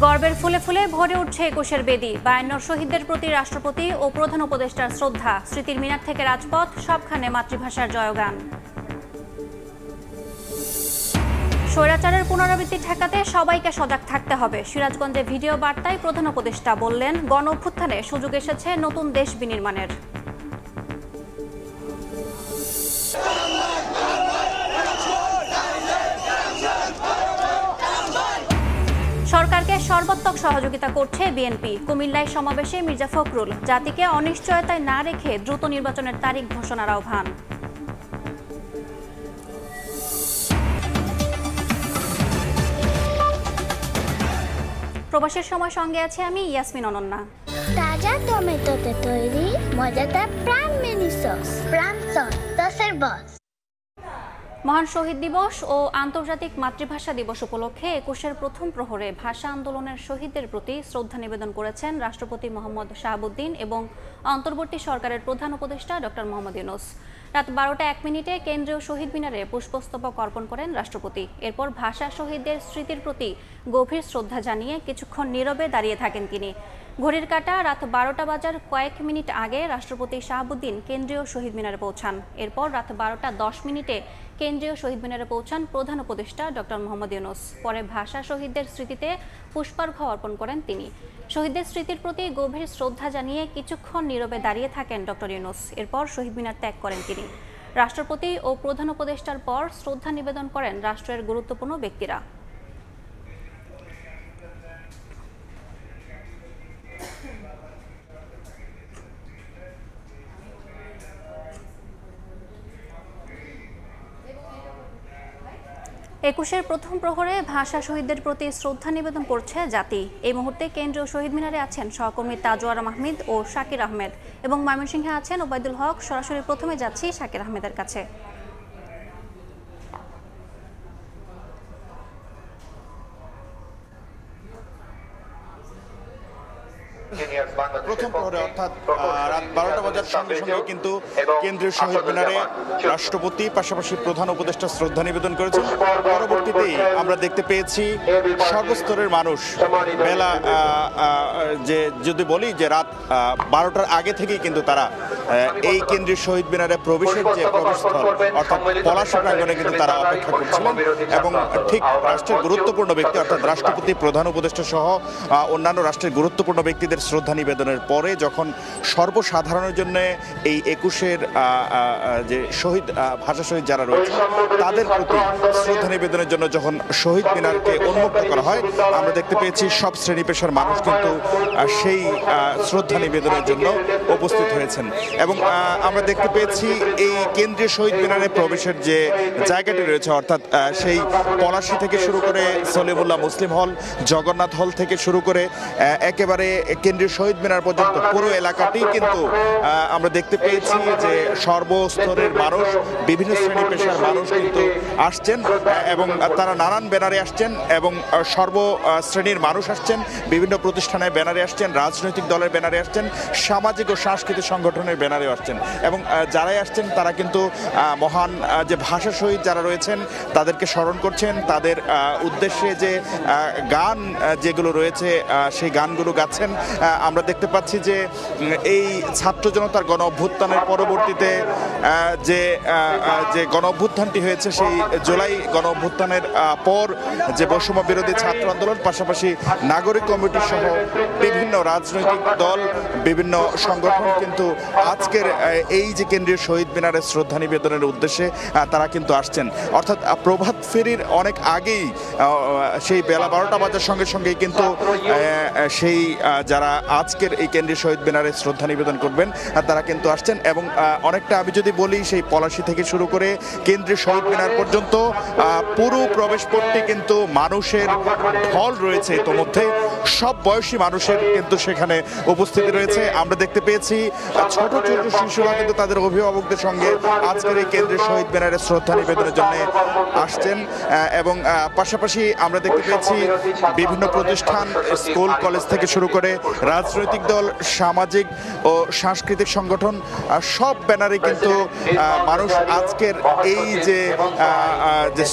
গর্বের ফুলে ফুলে ভরে উঠছে ২১-এর বেদি। ৫২ শহীদদের প্রতি রাষ্ট্রপতি ও প্রধান উপদেষ্টার শ্রদ্ধা। স্মৃতির মিনার থেকে রাজপথ, সবখানে মাতৃভাষার জয়গান। স্বৈরাচারের পুনরাবৃত্তি ঠেকাতে সবাইকে সজাগ থাকতে হবে। সিরাজগঞ্জে ভিডিও বার্তায় প্রধান উপদেষ্টা বললেন, গণ অভ্যুত্থানে সুযোগ এসেছে নতুন দেশ বিনির্মাণের। সরকারকে সর্বাত্মক সহযোগিতা করছে বিএনপি। কুমিল্লায় সমাবেশে মির্জা ফখরুল, জাতিকে অনিশ্চয়তায় না রেখে দ্রুত নির্বাচনের তারিখ ঘোষণার আহ্বান। প্রবাসের সময় সঙ্গে আছে আমি ইয়াসমিন অনন্যা। তাজা টমেটোতে তৈরি মজাদার প্রাণ মিনি সস, প্রাণ সস, সসের বস। মহান শহীদ দিবস ও আন্তর্জাতিক মাতৃভাষা দিবস উপলক্ষে ২১-এর প্রথম প্রহরে ভাষা আন্দোলনের শহীদদের প্রতি শ্রদ্ধা নিবেদন করেছেন রাষ্ট্রপতি মোহাম্মদ শাহাবুদ্দিন এবং অন্তর্বর্তী সরকারের প্রধান উপদেষ্টা ডক্টর মোহাম্মদ ইউনূস। রাত ১২টা ১ মিনিটে কেন্দ্রীয় শহীদ মিনারে পুষ্পস্তবক অর্পণ করেন রাষ্ট্রপতি। এরপর ভাষা শহীদদের স্মৃতির প্রতি গভীর শ্রদ্ধা জানিয়ে কিছুক্ষণ নীরবে দাঁড়িয়ে থাকেন তিনি। ঘড়ির কাঁটা রাত ১২টা বাজার কয়েক মিনিট আগে রাষ্ট্রপতি শাহাবুদ্দিন কেন্দ্রীয় শহীদ মিনারে পৌঁছান। এরপর রাত ১২টা ১০ মিনিটে কেন্দ্রীয় শহীদ মিনারে পৌঁছান প্রধান উপদেষ্টা ডক্টর মোহাম্মদ ইউনূস। পরে ভাষা শহীদদের স্মৃতিতে পুষ্পার্ঘ্য অর্পণ করেন তিনি। শহীদদের স্মৃতির প্রতি গভীর শ্রদ্ধা জানিয়ে কিছুক্ষণ নীরবে দাঁড়িয়ে থাকেন ডক্টর ইউনূস। এরপর শহীদ মিনার ত্যাগ করেন তিনি। রাষ্ট্রপতি ও প্রধান উপদেষ্টার পর শ্রদ্ধা নিবেদন করেন রাষ্ট্রের গুরুত্বপূর্ণ ব্যক্তিরা। একুশের প্রথম প্রহরে ভাষা শহীদদের প্রতি শ্রদ্ধা নিবেদন করছে জাতি। এই মুহূর্তে কেন্দ্রীয় শহীদ মিনারে আছেন সহকর্মী তাজওয়ারা মাহমুদ ও শাকির আহমেদ এবং ময়মনসিংহে আছেন ওবায়দুল হক। সরাসরি প্রথমে যাচ্ছি শাকির আহমেদের কাছে। প্রথম প্রহরে অর্থাৎ রাত ১২টা বাজার সঙ্গে সঙ্গে কিন্তু কেন্দ্রীয় শহীদ মিনারে রাষ্ট্রপতি পাশাপাশি প্রধান উপদেষ্টা শ্রদ্ধা নিবেদন করেছেন। পরবর্তীতেই আমরা দেখতে পেয়েছি সর্বস্তরের মানুষ বেলা যে যদি বলি যে রাত ১২টার আগে থেকেই কিন্তু তারা এই কেন্দ্রীয় শহীদ মিনারে প্রবেশের যে প্রবেশস্থল অর্থাৎ পলাশ প্রাঙ্গণে কিন্তু তারা অপেক্ষা করছিলেন এবং ঠিক রাষ্ট্রের গুরুত্বপূর্ণ ব্যক্তি অর্থাৎ রাষ্ট্রপতি প্রধান উপদেষ্টা সহ অন্যান্য রাষ্ট্রের গুরুত্বপূর্ণ ব্যক্তিদের শ্রদ্ধা নিবেদনের পরে যখন সর্বসাধারণের জন্য এই ২১-এর যে শহীদ ভাষা শহীদ যারা রয়েছে তাদের প্রতি শ্রদ্ধা নিবেদনের জন্য যখন শহীদ মিনারকে উন্মুক্ত করা হয় আমরা দেখতে পেয়েছি সব শ্রেণী পেশার মানুষ কিন্তু সেই শ্রদ্ধা নিবেদনের জন্য উপস্থিত হয়েছেন এবং আমরা দেখতে পেয়েছি এই কেন্দ্রীয় শহীদ মিনারে প্রবেশের যে জায়গাটি রয়েছে অর্থাৎ সেই পলাশী থেকে শুরু করে সলিমুল্লাহ মুসলিম হল, জগন্নাথ হল থেকে শুরু করে একেবারে কেন্দ্রীয় শহীদ মিনার পর্যন্ত পুরো এলাকাটি কিন্তু আমরা দেখতে পেয়েছি যে সর্বস্তরের মানুষ বিভিন্ন শ্রেণী পেশার মানুষ কিন্তু আসছেন এবং তারা নানান ব্যানারে আসছেন এবং সর্ব শ্রেণীর মানুষ আসছেন, বিভিন্ন প্রতিষ্ঠানের ব্যানারে আসছেন, রাজনৈতিক দলের ব্যানারে আসছেন, সামাজিক ও সাংস্কৃতিক সংগঠনের ব্যানারে আসছেন এবং যারাই আসছেন তারা কিন্তু মহান যে ভাষা শহীদ যারা রয়েছেন তাদেরকে স্মরণ করছেন, তাদের উদ্দেশ্যে যে গান যেগুলো রয়েছে সেই গানগুলো গাচ্ছেন। আমরা দেখতে পাচ্ছি যে এই ছাত্র জনতার গণ অভ্যুত্থানের পরবর্তীতে যে গণ অভ্যুত্থানটি হয়েছে সেই জুলাই গণ অভ্যুত্থানের পর যে বৈষম্য বিরোধী ছাত্র আন্দোলন পাশাপাশি নাগরিক কমিটি সহ বিভিন্ন রাজনৈতিক দল বিভিন্ন সংগঠন কিন্তু আজকের এই যে কেন্দ্রীয় শহীদ মিনারে শ্রদ্ধা নিবেদনের উদ্দেশ্যে তারা কিন্তু আসছেন। অর্থাৎ প্রভাত ফেরির অনেক আগেই সেই বেলা ১২টা বাজার সঙ্গে সঙ্গেই কিন্তু সেই যারা আজকের এই কেন্দ্রীয় শহীদ মিনারে শ্রদ্ধা নিবেদন করবেন তারা কিন্তু আসছেন এবং অনেকটা আমি যদি বলি সেই পলাশী থেকে শুরু করে কেন্দ্রীয় শহীদ মিনার পর্যন্ত পুরো প্রবেশ পথটি কিন্তু মানুষের ঢল রয়েছে। ইতোমধ্যে সব বয়সী মানুষের কিন্তু সেখানে উপস্থিতি রয়েছে। আমরা দেখতে পেয়েছি ছোট ছোট শিশুরা কিন্তু তাদের অভিভাবকদের সঙ্গে আজকের এই কেন্দ্রীয় শহীদ মিনারে শ্রদ্ধা নিবেদনের জন্য আসছেন এবং পাশাপাশি আমরা দেখতে পেয়েছি বিভিন্ন প্রতিষ্ঠান, স্কুল কলেজ থেকে শুরু করে রাজনৈতিক দল, সামাজিক ও সাংস্কৃতিক সংগঠন সব ব্যানারে কিন্তু মানুষ আজকের এই যে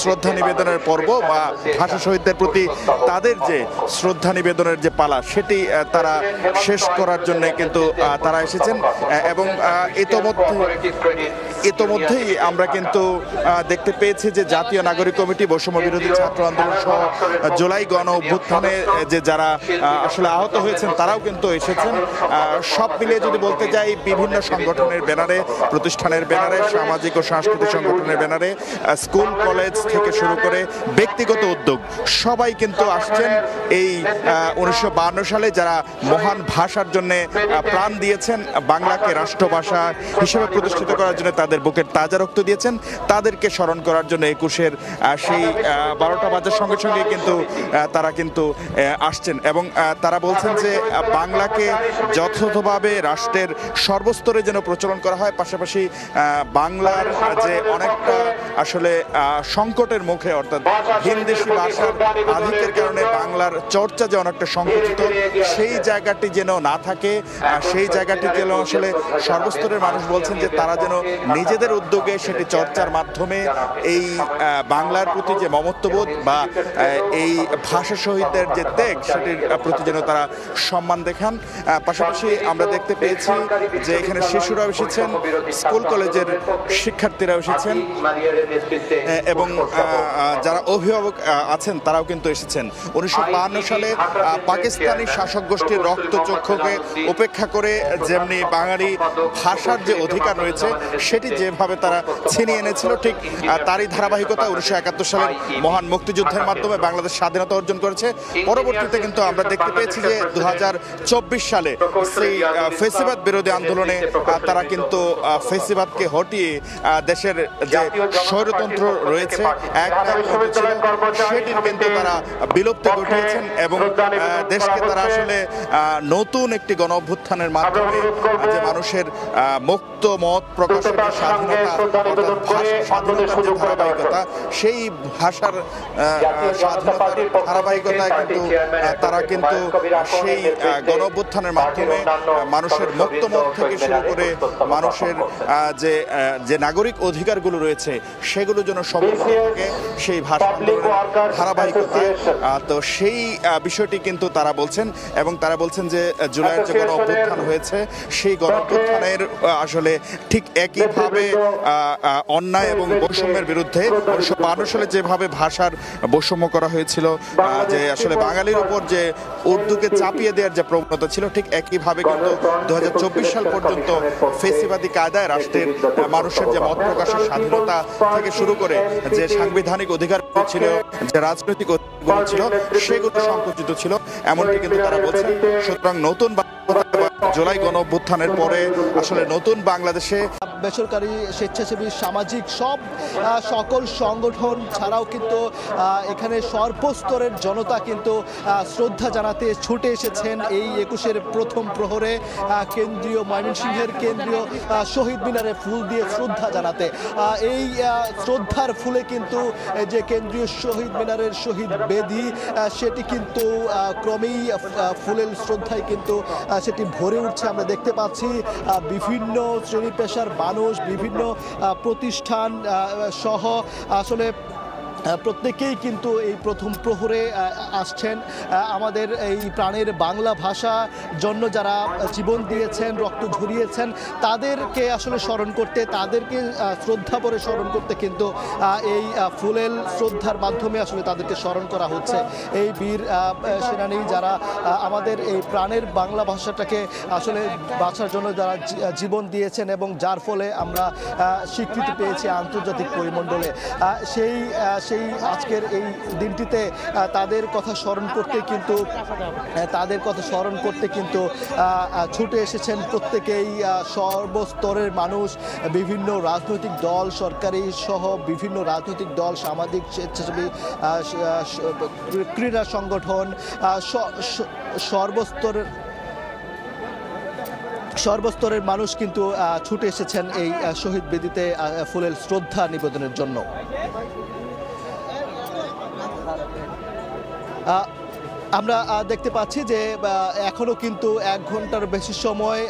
শ্রদ্ধা নিবেদনের পর্ব বা ভাষা শহীদদের প্রতি তাদের যে শ্রদ্ধা নিবেদনের যে পালা সেটি তারা শেষ করার জন্য কিন্তু তারা এসেছেন। এবং ইতোমধ্যেই আমরা কিন্তু দেখতে পেয়েছি যে জাতীয় নাগরিক কমিটি, বৈষম্য বিরোধী ছাত্র আন্দোলন সহ জুলাই গণ অভ্যুত্থানে যে যারা আসলে আহত হয়েছেন তারাও কিন্তু এসেছেন। সব মিলিয়ে যদি বলতে যাই বিভিন্ন সংগঠনের ব্যানারে, প্রতিষ্ঠানের ব্যানারে, সামাজিক ও সাংস্কৃতিক সংগঠনের ব্যানারে, স্কুল কলেজ থেকে শুরু করে ব্যক্তিগত উদ্যোগ সবাই কিন্তু আসছেন এই 1952 সালে যারা মহান ভাষার জন্য প্রাণ দিয়েছেন, বাংলাকে রাষ্ট্রভাষা হিসেবে প্রতিষ্ঠিত করার জন্য তাদের বুকের তাজা রক্ত দিয়েছেন, তাদেরকে স্মরণ করার জন্য 21-এর সেই 12টা বাজার সঙ্গে সঙ্গে কিন্তু তারা কিন্তু আসছেন এবং তারা বলছেন যে বাংলাকে যথাযথভাবে রাষ্ট্রের সর্বস্তরে যেন প্রচলন করা হয়। পাশাপাশি বাংলার যে অনেকটা আসলে সংকটের মুখে, অর্থাৎ ভিনদেশি ভাষার আধিক্যের কারণে বাংলার চর্চা যে অনেকটা সংকুচিত, সেই জায়গাটি যেন না থাকে, সেই জায়গাটি যেন আসলে সর্বস্তরের মানুষ বলছেন যে তারা যেন নিজেদের উদ্যোগে সেটি চর্চার মাধ্যমে এই বাংলার প্রতি যে মমত্ববোধ বা এই ভাষা শহীদদের যে ত্যাগ সেটির প্রতি যেন তারা সম্মান দেখান। পাশাপাশি আমরা দেখতে পেয়েছি যে এখানে শিশুরা এসেছেন, স্কুল কলেজের শিক্ষার্থীরা এসেছেন এবং যারা অভিভাবক আছেন তারাও কিন্তু এসেছেন। 1952 সালে পাকিস্তানি শাসক গোষ্ঠীর রক্তচক্ষুকে উপেক্ষা করে যেমনি বাঙালি ভাষার যে অধিকার রয়েছে সেটি যেভাবে তারা ছিনিয়ে এনেছিল, ঠিক তারই ধারাবাহিকতা 1971 সালের মহান মুক্তিযুদ্ধের মাধ্যমে বাংলাদেশ স্বাধীনতা অর্জন করেছে। পরবর্তীতে কিন্তু আমরা দেখতে পেয়েছি যে 2024 সালে সেই ফেসিবাদ বিরোধী আন্দোলনে তারা কিন্তু ফেসিবাদকে হটিয়ে দেশের যে স্বৈরতন্ত্র রয়েছে, একনায়কতন্ত্র ছিল, সেটির কিন্তু তারা বিলুপ্তি ঘটিয়েছেন এবং দেশকে তারা আসলে নতুন একটি গণ অভ্যুত্থানের মাধ্যমে যে মানুষের মুক্ত মত প্রকাশের যে স্বাধীনতা, অর্থাৎ ভাষার স্বাধীনতার যে ধারাবাহিকতা, সেই ভাষার স্বাধীনতার ধারাবাহিকতায় কিন্তু তারা কিন্তু সেই গণ অভ্যুত্থানের মাধ্যমে মানুষের মুক্ত মত থেকে শুরু করে মানুষের যে নাগরিক অধিকারগুলো রয়েছে সেগুলো যেন সমৃদ্ধ থাকে সেই ভাষা আন্দোলনের ধারাবাহিকতায়। তো সেই বিষয়টি কিন্তু তারা বলছেন এবং তারা বলছেন যে জুলাইয়ের যে গণ অভ্যুত্থান হয়েছে সেই গণ অভ্যুত্থানের আসলে ঠিক একইভাবে অন্যায় এবং বৈষম্যের বিরুদ্ধে 1952 সালে যেভাবে ভাষার বৈষম্য করা হয়েছিল, যে আসলে বাঙালির উপর যে উর্দুকে চাপিয়ে দেওয়ার যে প্রবণতা ছিল, ঠিক একইভাবে কিন্তু 2024 সাল পর্যন্ত ফেসিবাদী কায়দায় রাষ্ট্রের মানুষের যে মত প্রকাশের স্বাধীনতা থেকে শুরু করে যে সাংবিধানিক অধিকার ছিল, যে রাজনৈতিক অধিকারগুলো ছিল, সেগুলো সংকুচিত ছিল এমনটি কিন্তু তারা বলছেন। সুতরাং নতুন জুলাই গণ অভ্যুত্থানের পরে আসলে নতুন বাংলাদেশে বেসরকারি, স্বেচ্ছাসেবী, সামাজিক সকল সংগঠন ছাড়াও কিন্তু এখানে সর্বস্তরের জনতা কিন্তু শ্রদ্ধা জানাতে ছুটে এসেছেন এই 21-এর প্রথম প্রহরে কেন্দ্রীয় ময়মনসিংহের কেন্দ্রীয় শহীদ মিনারে ফুল দিয়ে শ্রদ্ধা জানাতে। এই শ্রদ্ধার ফুলে কিন্তু যে কেন্দ্রীয় শহীদ মিনারের শহীদ বেদি সেটি কিন্তু ক্রমেই ফুলের শ্রদ্ধায় কিন্তু সেটি ভরে উঠছে। আমরা দেখতে পাচ্ছি বিভিন্ন শ্রেণী পেশার মানুষ, বিভিন্ন প্রতিষ্ঠান সহ আসলে প্রত্যেকেই কিন্তু এই প্রথম প্রহরে আসছেন। আমাদের এই প্রাণের বাংলা ভাষা জন্য যারা জীবন দিয়েছেন, রক্ত ঝরিয়েছেন, তাদেরকে আসলে স্মরণ করতে, তাদেরকে শ্রদ্ধা করে স্মরণ করতে কিন্তু এই ফুলেল শ্রদ্ধার মাধ্যমে আসলে তাদেরকে স্মরণ করা হচ্ছে। এই বীর সেনানী যারা আমাদের এই প্রাণের বাংলা ভাষাটাকে আসলে বাঁচার জন্য যারা জীবন দিয়েছেন এবং যার ফলে আমরা স্বীকৃতি পেয়েছি আন্তর্জাতিক পরিমণ্ডলে, সেই সেই আজকের এই দিনটিতে তাদের কথা স্মরণ করতে কিন্তু ছুটে এসেছেন প্রত্যেকেই, সর্বস্তরের মানুষ, বিভিন্ন রাজনৈতিক দল, সরকারি সহ বিভিন্ন রাজনৈতিক দল, সামাজিক স্বেচ্ছাসেবী ক্রীড়া সংগঠন, সর্বস্তরের মানুষ কিন্তু ছুটে এসেছেন এই শহীদ বেদিতে ফুলেল শ্রদ্ধা নিবেদনের জন্য। আমরা দেখতে পাচ্ছি যে এখনো কিন্তু 1 ঘন্টার বেশি সময়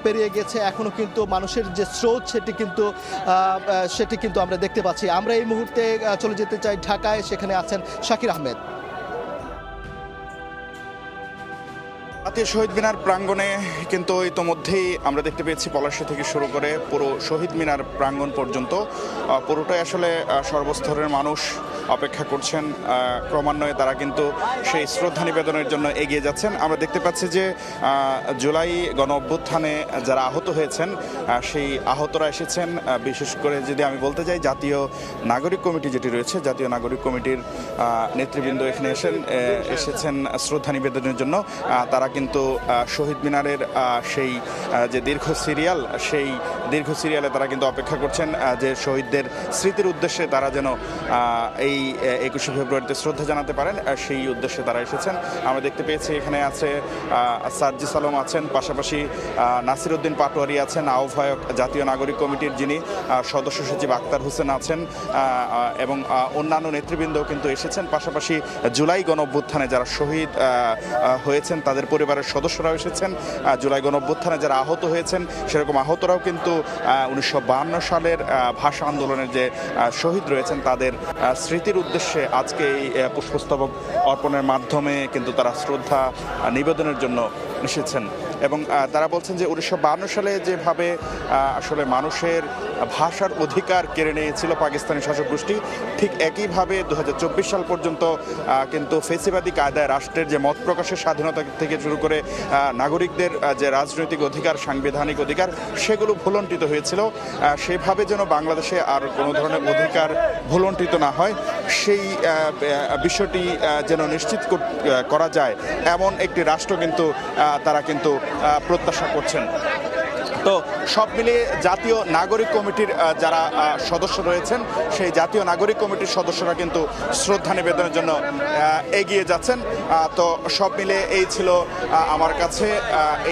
পেরিয়ে গেছে, এখনো কিন্তু মানুষের যে স্রোত সেটি কিন্তু আমরা দেখতে পাচ্ছি। আমরা এই মুহূর্তে চলে যেতে চাই ঢাকায়, সেখানে আছেন শাকির আহমেদ। জাতীয় শহীদ মিনার প্রাঙ্গণে কিন্তু ইতোমধ্যেই আমরা দেখতে পেয়েছি পলাশী থেকে শুরু করে পুরো শহীদ মিনার প্রাঙ্গণ পর্যন্ত পুরোটাই আসলে সর্বস্তরের মানুষ অপেক্ষা করছেন। ক্রমান্বয়ে তারা কিন্তু সেই শ্রদ্ধা নিবেদনের জন্য এগিয়ে যাচ্ছেন। আমরা দেখতে পাচ্ছি যে জুলাই গণ অভ্যুত্থানে যারা আহত হয়েছেন সেই আহতরা এসেছেন। বিশেষ করে যদি আমি বলতে চাই, জাতীয় নাগরিক কমিটি যেটি রয়েছে, জাতীয় নাগরিক কমিটির নেতৃবৃন্দ এখানে এসেছেন শ্রদ্ধা নিবেদনের জন্য। তারা কিন্তু শহীদ মিনারের সেই যে দীর্ঘ সিরিয়ালে তারা কিন্তু অপেক্ষা করছেন যে শহীদদের স্মৃতির উদ্দেশ্যে তারা যেন এই 21শে ফেব্রুয়ারিতে শ্রদ্ধা জানাতে পারেন, সেই উদ্দেশ্যে তারা এসেছেন। আমরা দেখতে পেয়েছি এখানে আছে সার্জিস আলম আছেন, পাশাপাশি নাসির উদ্দিন পাটোয়ারি আছেন, আহ্বায়ক জাতীয় নাগরিক কমিটির যিনি সদস্য সচিব আক্তার হোসেন আছেন, এবং অন্যান্য নেতৃবৃন্দও কিন্তু এসেছেন। পাশাপাশি জুলাই গণ অভ্যুত্থানে যারা শহীদ হয়েছেন তাদের পরিবারের সদস্যরাও এসেছেন। জুলাই গণ অভ্যুত্থানে যারা আহত হয়েছেন সেরকম আহতরাও কিন্তু 1952 সালের ভাষা আন্দোলনের যে শহীদ রয়েছেন তাদের স্মৃতির উদ্দেশ্যে আজকে এই পুষ্পস্তবক অর্পণের মাধ্যমে কিন্তু তারা শ্রদ্ধা নিবেদনের জন্য এসেছেন। এবং তারা বলছেন যে 1952 সালে যেভাবে আসলে মানুষের ভাষার অধিকার কেড়ে নিয়েছিল পাকিস্তানি শাসক গোষ্ঠী, ঠিক একইভাবে 2024 সাল পর্যন্ত কিন্তু ফেসিবাদী কায়দায় রাষ্ট্রের যে মত প্রকাশের স্বাধীনতা থেকে শুরু করে নাগরিকদের যে রাজনৈতিক অধিকার, সাংবিধানিক অধিকার, সেগুলো ভুলণ্ঠিত হয়েছিল। সেভাবে যেন বাংলাদেশে আর কোনো ধরনের অধিকার ভুলণ্ঠিত না হয়, সেই বিষয়টি যেন নিশ্চিত করা যায়, এমন একটি রাষ্ট্র কিন্তু তারা কিন্তু প্রত্যাশা করছেন। তো সব মিলিয়ে জাতীয় নাগরিক কমিটির যারা সদস্য রয়েছেন সেই জাতীয় নাগরিক কমিটির সদস্যরা কিন্তু শ্রদ্ধা নিবেদনের জন্য এগিয়ে যাচ্ছেন। তো সব মিলিয়ে এই ছিল আমার কাছে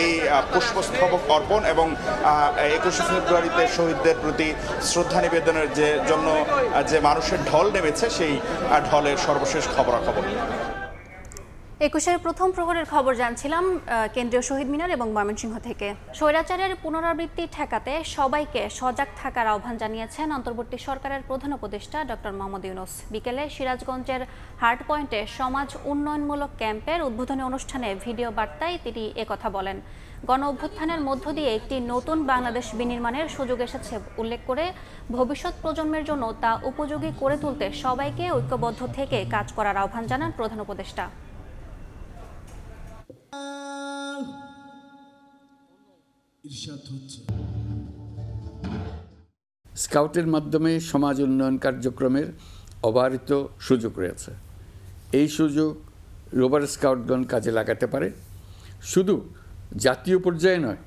এই পুষ্পস্তবক অর্পণ এবং 21শে ফেব্রুয়ারিতে শহীদদের প্রতি শ্রদ্ধা নিবেদনের জন্য যে মানুষের ঢল নেমেছে সেই ঢলের সর্বশেষ খবরাখবর। 21-এর প্রথম প্রহরের খবর জানছিলাম কেন্দ্রীয় শহীদ মিনার এবং ময়মনসিংহ থেকে। স্বৈরাচারের পুনরাবৃত্তি ঠেকাতে সবাইকে সজাগ থাকার আহ্বান জানিয়েছেন অন্তর্বর্তী সরকারের প্রধান উপদেষ্টা ডক্টর মোহাম্মদ ইউনূস। বিকেলে সিরাজগঞ্জের হার্ট পয়েন্টে সমাজ উন্নয়নমূলক ক্যাম্পের উদ্বোধনী অনুষ্ঠানে ভিডিও বার্তায় তিনি একথা বলেন। গণ অভ্যুত্থানের মধ্য দিয়ে একটি নতুন বাংলাদেশ বিনির্মাণের সুযোগ এসেছে উল্লেখ করে ভবিষ্যৎ প্রজন্মের জন্য তা উপযোগী করে তুলতে সবাইকে ঐক্যবদ্ধ থেকে কাজ করার আহ্বান জানান প্রধান উপদেষ্টা। স্কাউটের মাধ্যমে সমাজ উন্নয়ন কার্যক্রমের অবারিত সুযোগ রয়েছে। এই সুযোগ রোভার স্কাউটগণ কাজে লাগাতে পারে। শুধু জাতীয় পর্যায়ে নয়,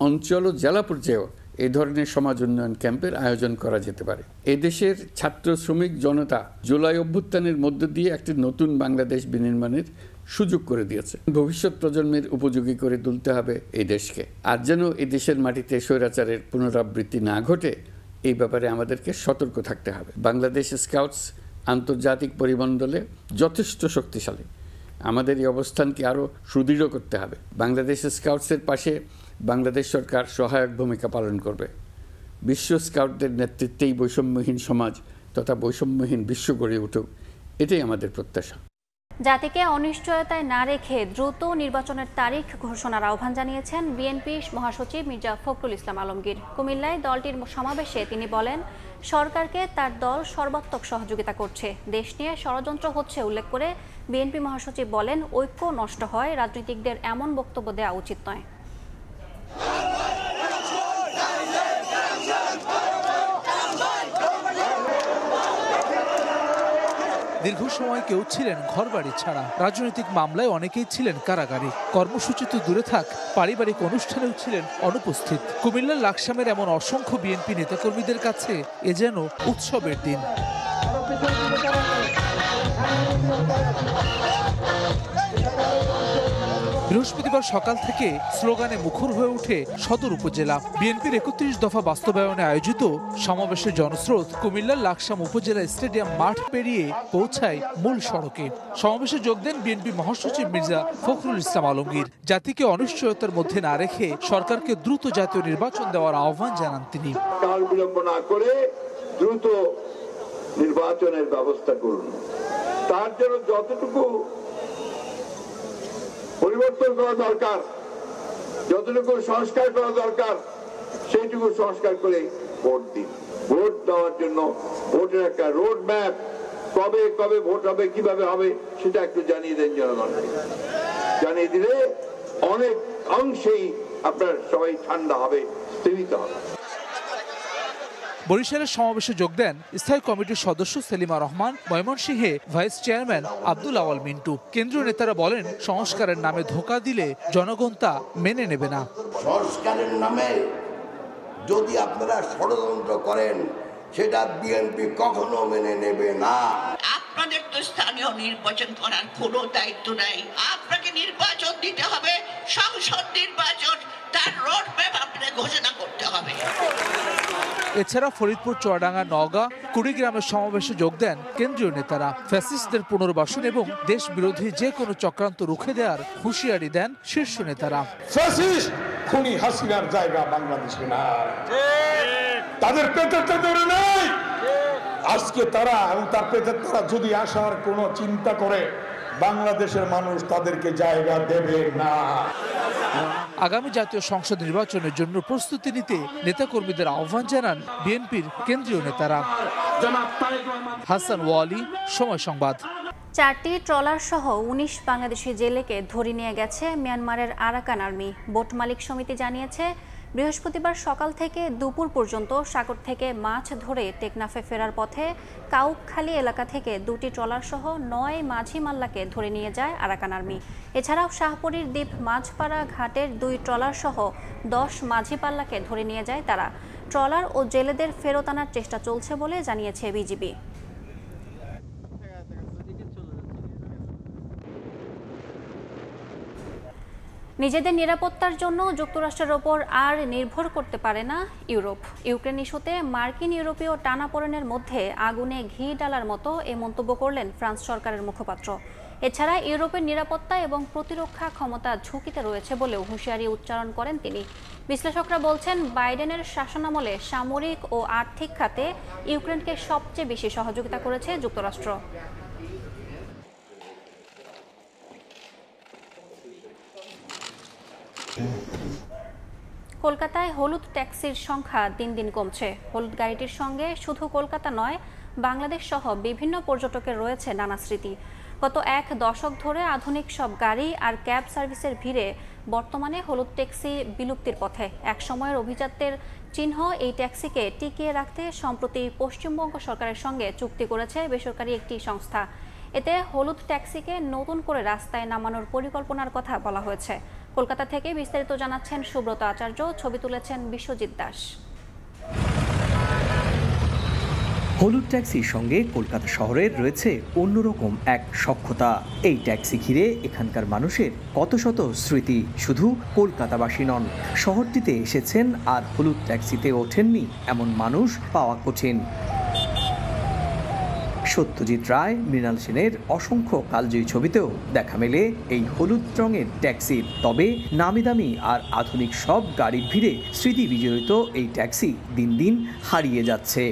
অঞ্চল ও জেলা পর্যায়েও এই ধরনের সমাজ উন্নয়ন ক্যাম্পের আয়োজন করা যেতে পারে। এদেশের ছাত্র শ্রমিক জনতা জুলাই অভ্যুত্থানের মধ্য দিয়ে একটি নতুন বাংলাদেশ বিনির্মাণের সুযোগ করে দিয়েছে। ভবিষ্যৎ প্রজন্মের উপযোগী করে তুলতে হবে এই দেশকে। আর যেন এই দেশের মাটিতে স্বৈরাচারের পুনরাবৃত্তি না ঘটে, এই ব্যাপারে আমাদেরকে সতর্ক থাকতে হবে। বাংলাদেশ স্কাউটস আন্তর্জাতিক পরিমণ্ডলে যথেষ্ট শক্তিশালী। আমাদের এই অবস্থানকে আরও সুদৃঢ় করতে হবে। বাংলাদেশ স্কাউটসের পাশে বাংলাদেশ সরকার সহায়ক ভূমিকা পালন করবে। বিশ্ব স্কাউটদের নেতৃত্বেই বৈষম্যহীন সমাজ তথা বৈষম্যহীন বিশ্ব গড়ে উঠুক, এটাই আমাদের প্রত্যাশা। জাতিকে অনিশ্চয়তায় না রেখে দ্রুত নির্বাচনের তারিখ ঘোষণার আহ্বান জানিয়েছেন বিএনপি মহাসচিব মির্জা ফখরুল ইসলাম আলমগীর। কুমিল্লায় দলটির সমাবেশে তিনি বলেন, সরকারকে তার দল সর্বাত্মক সহযোগিতা করছে, দেশ নিয়ে ষড়যন্ত্র হচ্ছে উল্লেখ করে বিএনপি মহাসচিব বলেন, ঐক্য নষ্ট হয়, রাজনীতিকদের এমন বক্তব্য দেওয়া উচিত নয়। দীর্ঘ সময় কেউ ছিলেন ঘরবাড়ি ছাড়া। রাজনৈতিক মামলায় অনেকেই ছিলেন কারাগারে। কর্মসূচি তো দূরে থাক, পারিবারিক অনুষ্ঠানেও ছিলেন অনুপস্থিত। কুমিল্লার লাকসামের এমন অসংখ্য বিএনপি নেতাকর্মীদের কাছে এ যেন উৎসবের দিন। বৃহস্পতিবার সকাল থেকে স্লোগানে মুখর হয়ে ওঠে সদর উপজেলা। বিএনপির ৩১ দফা বাস্তবায়নে আয়োজিত সমাবেশের জনস্রোত কুমিল্লার লাকসাম উপজেলা স্টেডিয়াম মাঠ পেরিয়ে পৌঁছায় মূল সড়কে। সমাবেশে যোগ দেন বিএনপি মহাসচিব মির্জা ফখরুল ইসলাম আলমগীর। জাতিকে অনিশ্চয়তার মধ্যে না রেখে সরকারকে দ্রুত জাতীয় নির্বাচন দেওয়ার আহ্বান জানান তিনি। কাল বিলম্ব না করে দ্রুত নির্বাচনের ব্যবস্থা করুন। তার জন্য যতটুকু পরিবর্তন করা দরকার, যতটুকু সংস্কার করা দরকার, সেইটুকু সংস্কার করে ভোট দিন। ভোট দেওয়ার জন্য ভোটের একটা রোড ম্যাপ, কবে কবে ভোট হবে, কিভাবে হবে, সেটা একটু জানিয়ে দেন জনগণকে। জানিয়ে দিলে অনেক অংশেই আপনার সবাই ঠান্ডা হবে, স্থিমিত হবে। বরিশালের সমাবেশে যোগ দেন স্থায়ী কমিটির সদস্য সেলিমা রহমান, ময়মনসিংহে ভাইস চেয়ারম্যান আব্দুল আওয়াল মিন্টু। কেন্দ্রীয় নেতারা বলেন, সংস্কারের নামে ধোঁকা দিলে জনগণ তা মেনে নেবে না। সংস্কারের নামে যদি আপনারা ষড়যন্ত্র করেন, সেটা বিএনপি কখনো মেনে নেবে না। আপনাদের তো স্থানীয় নির্বাচন করার কোনো দায়িত্ব নাই। আপনাকে নির্বাচন দিতে হবে, সংসদ নির্বাচন, তার রোড ম্যাপ আপনাকে ঘোষণা করতে হবে। এছাড়া ফরিদপুর, চুয়াডাঙ্গা, নওগাঁ, কুড়িগ্রামের সমাবেশে যোগ দেন কেন্দ্রীয় নেতারা। ফ্যাসিস্টদের পুনর্বাসন এবং দেশ বিরোধী যে কোনো চক্রান্ত রুখে দেওয়ার হুঁশিয়ারি দেন শীর্ষ নেতারা। ফ্যাসিস্ট খুনি হাসিনার জায়গা বাংলাদেশে না, তাদের পেটের ধরে নেই। আজকে তারা এবং তার পেটের তারা যদি আসার কোনো চিন্তা করে, বাংলাদেশের মানুষ তাদেরকে জায়গা দেবে না। আগামী জাতীয় সংসদ নির্বাচনের জন্য প্রস্তুতি নিতে নেতাকর্মীদের আহ্বান জানান বিএনপির কেন্দ্রীয় নেতারা। হাসান ওয়ালি, সময় সংবাদ। 4টি ট্রলার সহ 19 বাংলাদেশি জেলেকে ধরে নিয়ে গেছে মিয়ানমারের আরাকান আর্মি। বোট মালিক সমিতি জানিয়েছে, বৃহস্পতিবার সকাল থেকে দুপুর পর্যন্ত সাগর থেকে মাছ ধরে টেকনাফে ফেরার পথে কাউকখালী এলাকা থেকে 2টি ট্রলার সহ 9 মাঝি মাল্লাকে ধরে নিয়ে যায় আরাকান আর্মি। এছাড়াও শাহপরীর দ্বীপ মাঝপাড়া ঘাটের 2 ট্রলার সহ 10 মাঝি পাল্লাকে ধরে নিয়ে যায় তারা। ট্রলার ও জেলেদের ফেরত আনার চেষ্টা চলছে বলে জানিয়েছে বিজিবি। নিজেদের নিরাপত্তার জন্য যুক্তরাষ্ট্রের ওপর আর নির্ভর করতে পারে না ইউরোপ। ইউক্রেন ইস্যুতে মার্কিন ইউরোপীয় টানাপোড়েনের মধ্যে আগুনে ঘি ডালার মতো এ মন্তব্য করলেন ফ্রান্স সরকারের মুখপাত্র। এছাড়া ইউরোপের নিরাপত্তা এবং প্রতিরক্ষা ক্ষমতা ঝুঁকিতে রয়েছে বলেও হুঁশিয়ারি উচ্চারণ করেন তিনি। বিশ্লেষকরা বলছেন, বাইডেনের শাসনামলে সামরিক ও আর্থিক খাতে ইউক্রেনকে সবচেয়ে বেশি সহযোগিতা করেছে যুক্তরাষ্ট্র। কলকাতায় হলুদ ট্যাক্সির সংখ্যা দিন দিন কমছে। হলুদ গাড়িটির সঙ্গে শুধু কলকাতা নয়, বাংলাদেশ সহ বিভিন্ন পর্যটকের রয়েছে নানা স্মৃতি। গত 1 দশক ধরে আধুনিক সব গাড়ি আর ক্যাব সার্ভিসের ভিড়ে বর্তমানে হলুদ ট্যাক্সি বিলুপ্তির পথে। এক সময়ের অভিজাত্যের চিহ্ন এই ট্যাক্সিকে টিকিয়ে রাখতে সম্প্রতি পশ্চিমবঙ্গ সরকারের সঙ্গে চুক্তি করেছে বেসরকারি একটি সংস্থা। এতে হলুদ ট্যাক্সিকে নতুন করে রাস্তায় নামানোর পরিকল্পনার কথা বলা হয়েছে। কলকাতা থেকে বিস্তারিত জানাচ্ছেন সুব্রত আচার্য, ছবি তুলেছেন বিশ্বজিৎ দাস। হলুদ ট্যাক্সির সঙ্গে কলকাতা শহরের রয়েছে অন্যরকম এক সখ্যতা। এই ট্যাক্সি ঘিরে এখানকার মানুষের কত শত স্মৃতি। শুধু কলকাতাবাসী নন, শহরটিতে এসেছেন আর হলুদ ট্যাক্সিতে ওঠেননি এমন মানুষ পাওয়া কঠিন। সত্যজিৎ রায়, মৃণাল সেনের অসংখ্য কালজয়ী ছবিতেও দেখা মেলে এই হলুদ রঙের ট্যাক্সির। তবে নামি দামি আর আধুনিক সব গাড়ির ভিড়ে স্মৃতি বিজড়িত এই ট্যাক্সি দিন দিন হারিয়ে যাচ্ছে।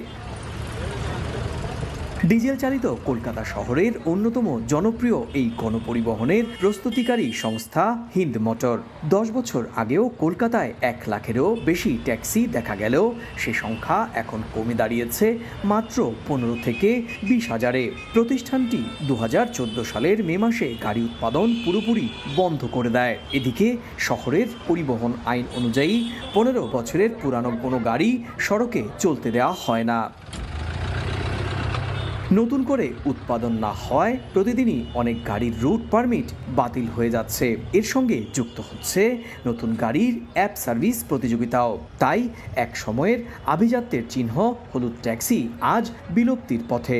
ডিজেল চালিত কলকাতা শহরের অন্যতম জনপ্রিয় এই গণপরিবহনের প্রস্তুতিকারী সংস্থা হিন্দ মোটর। 10 বছর আগেও কলকাতায় 1 লাখেরও বেশি ট্যাক্সি দেখা গেলেও সে সংখ্যা এখন কমে দাঁড়িয়েছে মাত্র 15 থেকে 20 হাজারে। প্রতিষ্ঠানটি 2014 সালের মে মাসে গাড়ি উৎপাদন পুরোপুরি বন্ধ করে দেয়। এদিকে শহরের পরিবহন আইন অনুযায়ী 15 বছরের পুরানো কোনো গাড়ি সড়কে চলতে দেওয়া হয় না। নতুন করে উৎপাদন না হয় প্রতিদিনই অনেক গাড়ির রুট পারমিট বাতিল হয়ে যাচ্ছে। এর সঙ্গে যুক্ত হচ্ছে নতুন গাড়ির অ্যাপ সার্ভিস প্রতিযোগিতাও। তাই এক সময়ের আভিজাত্যের চিহ্ন হলুদ ট্যাক্সি আজ বিলুপ্তির পথে।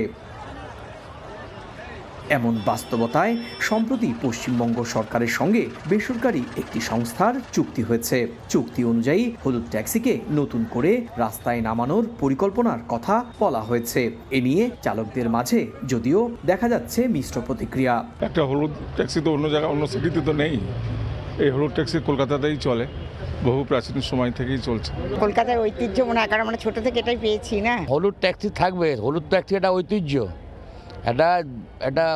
এমন বাস্তবতায় সম্প্রতি পশ্চিমবঙ্গ সরকারের সঙ্গে বেসরকারি একটি সংস্থার চুক্তি হয়েছে। চুক্তি অনুযায়ী হলুদ ট্যাক্সিকে নতুন করে রাস্তায় নামানোর পরিকল্পনার কথা বলা হয়েছে। এ নিয়ে চালকদের মাঝে যদিও দেখা যাচ্ছে মিশ্র প্রতিক্রিয়া। একটা হলুদ ট্যাক্সি তো অন্য জায়গায় অন্য সিটিতে তো নেই, এই হলুদ ট্যাক্সি কলকাতাতেই চলে, বহু প্রাচীন সময় থেকেই চলছে। কলকাতার ঐতিহ্য মনে হয়, কারণ আমরা ছোট থেকে এটাই পেয়েছি না। হলুদ ট্যাক্সি থাকবে, হলুদ ট্যাক্সি এটা ঐতিহ্য, এটা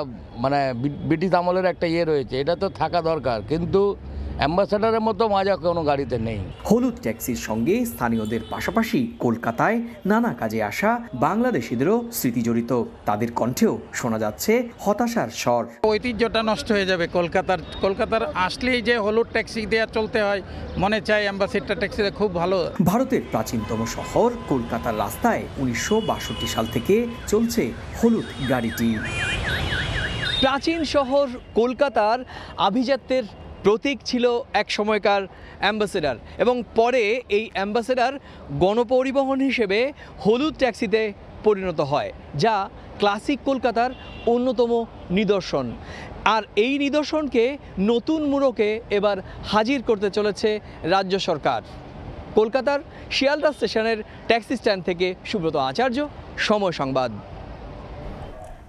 মানে ব্রিটিশ আমলের একটা রয়েছে, এটা তো থাকা দরকার, কিন্তু অ্যাম্বাসেডারের মতো মজা কোনো গাড়িতে নেই। হলুদ ট্যাক্সির সঙ্গে স্থানীয়দের পাশাপাশি কলকাতায় নানা কাজে আসা বাংলাদেশিদেরও স্মৃতি জড়িত। তাদের কণ্ঠেও শোনা যাচ্ছে হতাশার স্বর। ঐতিহ্যটা নষ্ট হয়ে যাবে। কলকাতার আসলেই যে হলুদ ট্যাক্সি দেওয়া চলতে হয়, মনে চাই অ্যাম্বাসেডার ট্যাক্সিটা খুব ভালো। ভারতের প্রাচীনতম শহর কলকাতার রাস্তায় 1962 সাল থেকে চলছে হলুদ গাড়িটি। প্রাচীন শহর কলকাতার আভিজাত্যের প্রতীক ছিল এক সময়কার অ্যাম্বাসেডার, এবং পরে এই অ্যাম্বাসেডার গণপরিবহন হিসেবে হলুদ ট্যাক্সিতে পরিণত হয়, যা ক্লাসিক কলকাতার অন্যতম নিদর্শন। আর এই নিদর্শনকে নতুন মোড়কে এবার হাজির করতে চলেছে রাজ্য সরকার। কলকাতার শিয়ালদা স্টেশনের ট্যাক্সি স্ট্যান্ড থেকে সুব্রত আচার্য, সময় সংবাদ।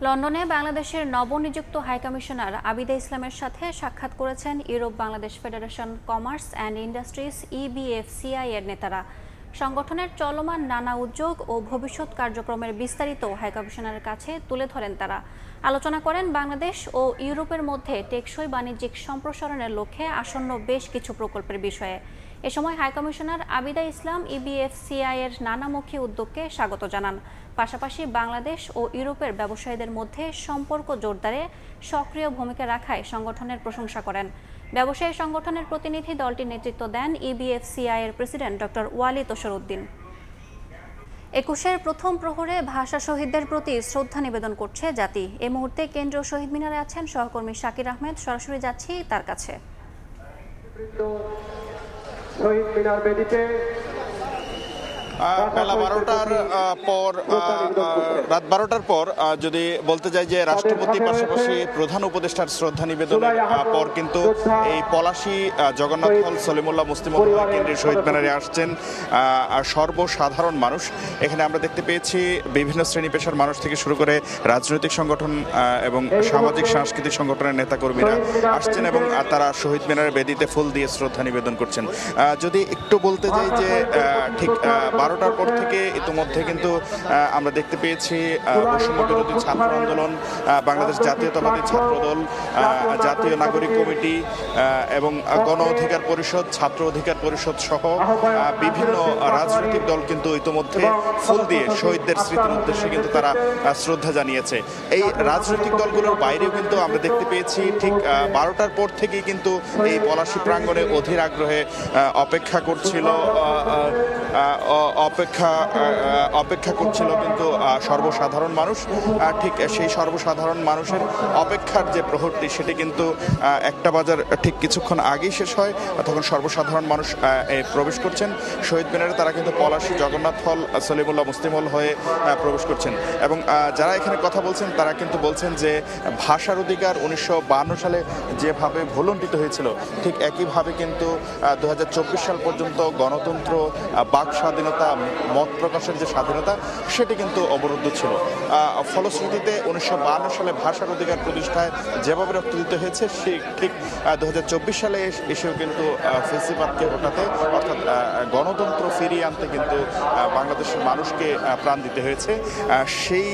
লন্ডনে বাংলাদেশের নবনিযুক্ত হাইকমিশনার আবিদা ইসলামের সাথে সাক্ষাৎ করেছেন Europe Bangladesh federation commerce and industries EBFCI এর নেতারা। সংগঠনের চলমান নানা উদ্যোগ ও ভবিষ্যৎ কার্যক্রমের বিস্তারিত হাইকমিশনারের কাছে তুলে ধরেন তারা। আলোচনা করেন বাংলাদেশ ও ইউরোপের মধ্যে টেকসই বাণিজ্যিক সম্প্রসারণের লক্ষ্যে আসন্ন বেশ কিছু প্রকল্পের বিষয়ে। এ সময় হাইকমিশনার আবিদা ইসলাম EBFCI এর নানামুখী উদ্যোগকে স্বাগত জানান। পাশাপাশি বাংলাদেশ ও ইউরোপের ব্যবসায়ীদের মধ্যে সম্পর্ক জোরদারে সক্রিয় ভূমিকা রাখায় সংগঠনের প্রশংসা করেন। ব্যবসায়ী সংগঠনের প্রতিনিধি দলটির নেতৃত্ব দেন EBFCI এর প্রেসিডেন্ট ডক্টর ওয়ালি তোসরউদ্দিন। 21-এর প্রথম প্রহরে ভাষা শহীদদের প্রতি শ্রদ্ধা নিবেদন করছে জাতি। এই মুহূর্তে কেন্দ্রীয় শহীদ মিনারে আছেন সহকর্মী শাকির আহমেদ। সরাসরি যাচ্ছি তার কাছে। শহীদ মিনার বেদিতে বেলা 12টার পর রাত 12টার পর যদি বলতে যাই যে রাষ্ট্রপতি পাশাপাশি প্রধান উপদেষ্টার শ্রদ্ধা নিবেদনের পর কিন্তু এই পলাশী জগন্নাথ হল সলিমুল্লাহ মুসলিম কেন্দ্রীয় শহীদ মিনারে আসছেন সর্বসাধারণ মানুষ। এখানে আমরা দেখতে পেয়েছি বিভিন্ন শ্রেণী পেশার মানুষ থেকে শুরু করে রাজনৈতিক সংগঠন এবং সামাজিক সাংস্কৃতিক সংগঠনের নেতাকর্মীরা আসছেন এবং তারা শহীদ মিনারের বেদিতে ফুল দিয়ে শ্রদ্ধা নিবেদন করছেন। যদি একটু বলতে যাই যে ঠিক 12টার পর থেকে ইতিমধ্যে কিন্তু আমরা দেখতে পেয়েছি বৈষম্য বিরোধী ছাত্র আন্দোলন, বাংলাদেশ জাতীয়তাবাদী ছাত্রদল, জাতীয় নাগরিক কমিটি এবং গণ অধিকার পরিষদ, ছাত্র অধিকার পরিষদ সহ বিভিন্ন রাজনৈতিক দল কিন্তু ইতিমধ্যে ফুল দিয়ে শহীদদের স্মৃতির উদ্দেশ্যে কিন্তু তারা শ্রদ্ধা জানিয়েছে। এই রাজনৈতিক দলগুলোর বাইরেও কিন্তু আমরা দেখতে পেয়েছি ঠিক 12টার পর থেকেই কিন্তু এই পলাশী প্রাঙ্গণে অধীর আগ্রহে অপেক্ষা করছিল কিন্তু সর্বসাধারণ মানুষ। ঠিক সেই সর্বসাধারণ মানুষের অপেক্ষার যে প্রহরটি সেটি কিন্তু 1টা বাজার ঠিক কিছুক্ষণ আগেই শেষ হয়, তখন সর্বসাধারণ মানুষ প্রবেশ করছেন শহীদ মিনারে। তারা কিন্তু পলাশী জগন্নাথ হল সলিমুল্লাহ মুসলিম হল হয়ে প্রবেশ করছেন এবং যারা এখানে কথা বলছেন তারা কিন্তু বলছেন যে ভাষার অধিকার 1952 সালে যেভাবে ভুলণ্ঠিত হয়েছিল ঠিক একইভাবে কিন্তু 2024 সাল পর্যন্ত গণতন্ত্র, বাক স্বাধীনতা, মত প্রকাশের যে স্বাধীনতা সেটি কিন্তু অবরুদ্ধ ছিল। ফলশ্রুতিতে 1952 সালে ভাষার অধিকার প্রতিষ্ঠায় যেভাবে রক্ত দিতে হয়েছে সেই ঠিক 2024 সালে এসেও কিন্তু ফেসিবাদকে হটাতে অর্থাৎ গণতন্ত্র ফিরিয়ে আনতে কিন্তু বাংলাদেশের মানুষকে প্রাণ দিতে হয়েছে। সেই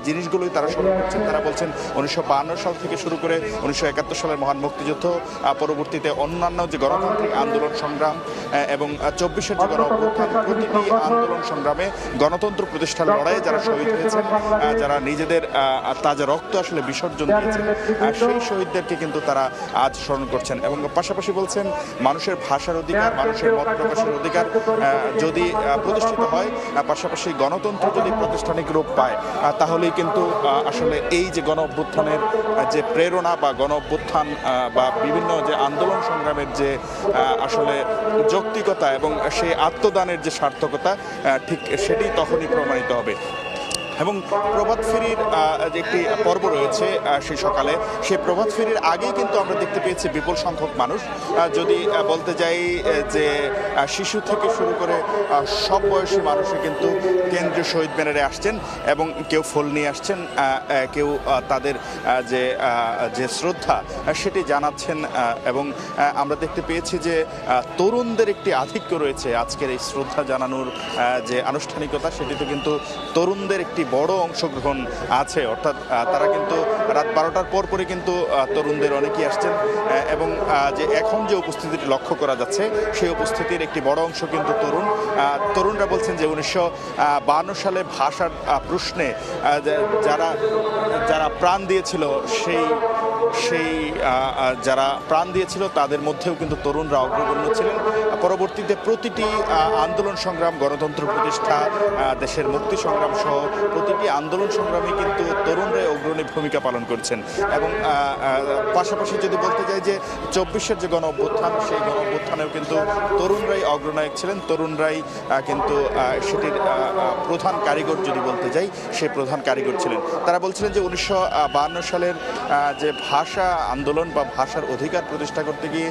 জিনিসগুলোই তারা স্মরণ করছেন। তারা বলছেন 1952 সাল থেকে শুরু করে 1971 সালের মহান মুক্তিযুদ্ধ, পরবর্তীতে অন্যান্য যে গণতান্ত্রিক আন্দোলন সংগ্রাম এবং 24-এর যে গণ গণঅভ্যুত্থান প্রতিটি আন্দোলন সংগ্রামে গণতন্ত্র প্রতিষ্ঠার লড়াইয়ে যারা শহীদ হয়েছেন, যারা নিজেদের তাজা রক্ত আসলে বিসর্জন দিয়েছেন, সেই শহীদদেরকে কিন্তু তারা আজ স্মরণ করছেন। এবং পাশাপাশি বলছেন মানুষের ভাষার অধিকার, মানুষের মত প্রকাশের অধিকার যদি প্রতিষ্ঠিত হয়, পাশাপাশি গণতন্ত্র যদি প্রাতিষ্ঠানিক রূপ পায়, তাহলেই কিন্তু আসলে এই যে গণঅভ্যুত্থানের যে প্রেরণা বা গণঅভ্যুত্থান বা বিভিন্ন যে আন্দোলন সংগ্রামের যে আসলে যৌক্তিকতা এবং সেই আত্মদানের যে সার্থকতা, ঠিক সেটি তখনই প্রমাণিত হবে। এবং প্রভাত ফেরির একটি পর্ব রয়েছে সেই সকালে, সেই প্রভাত ফেরির আগেই কিন্তু আমরা দেখতে পেয়েছি বিপুল সংখ্যক মানুষ, যদি বলতে যাই যে শিশু থেকে শুরু করে সব বয়সী মানুষই কিন্তু কেন্দ্রীয় শহীদ মিনারে আসছেন এবং কেউ ফুল নিয়ে আসছেন, কেউ তাদের যে শ্রদ্ধা সেটি জানাচ্ছেন। এবং আমরা দেখতে পেয়েছি যে তরুণদের একটি আধিক্য রয়েছে আজকের এই শ্রদ্ধা জানানোর যে আনুষ্ঠানিকতা, সেটিতে কিন্তু তরুণদের একটি বড় অংশগ্রহণ আছে। অর্থাৎ তারা কিন্তু রাত 12টার পরপরই কিন্তু তরুণদের অনেকেই আসছেন এবং যে এখন যে উপস্থিতিটি লক্ষ্য করা যাচ্ছে সেই উপস্থিতির একটি বড় অংশ কিন্তু তরুণরা বলছেন যে 1952 সালে ভাষার প্রশ্নে যারা প্রাণ দিয়েছিল সেই যারা প্রাণ দিয়েছিল তাদের মধ্যেও কিন্তু তরুণরা অগ্রগণ্য ছিলেন। পরবর্তীতে প্রতিটি আন্দোলন সংগ্রাম, গণতন্ত্র প্রতিষ্ঠা, দেশের মুক্তি সংগ্রাম সহ প্রতিটি আন্দোলন সংগ্রামে কিন্তু তরুণরাই অগ্রণী ভূমিকা পালন করছেন। এবং পাশাপাশি যদি বলতে যাই যে 24-এর যে গণ অভ্যুত্থান, সেই গণ অভ্যুত্থানেও কিন্তু তরুণরাই অগ্রনায়ক ছিলেন, তরুণরাই কিন্তু সেটির প্রধান কারিগর যদি বলতে যাই, সেই প্রধান কারিগর ছিলেন। তারা বলছিলেন যে 1952 সালের যে ভাষা আন্দোলন বা ভাষার অধিকার প্রতিষ্ঠা করতে গিয়ে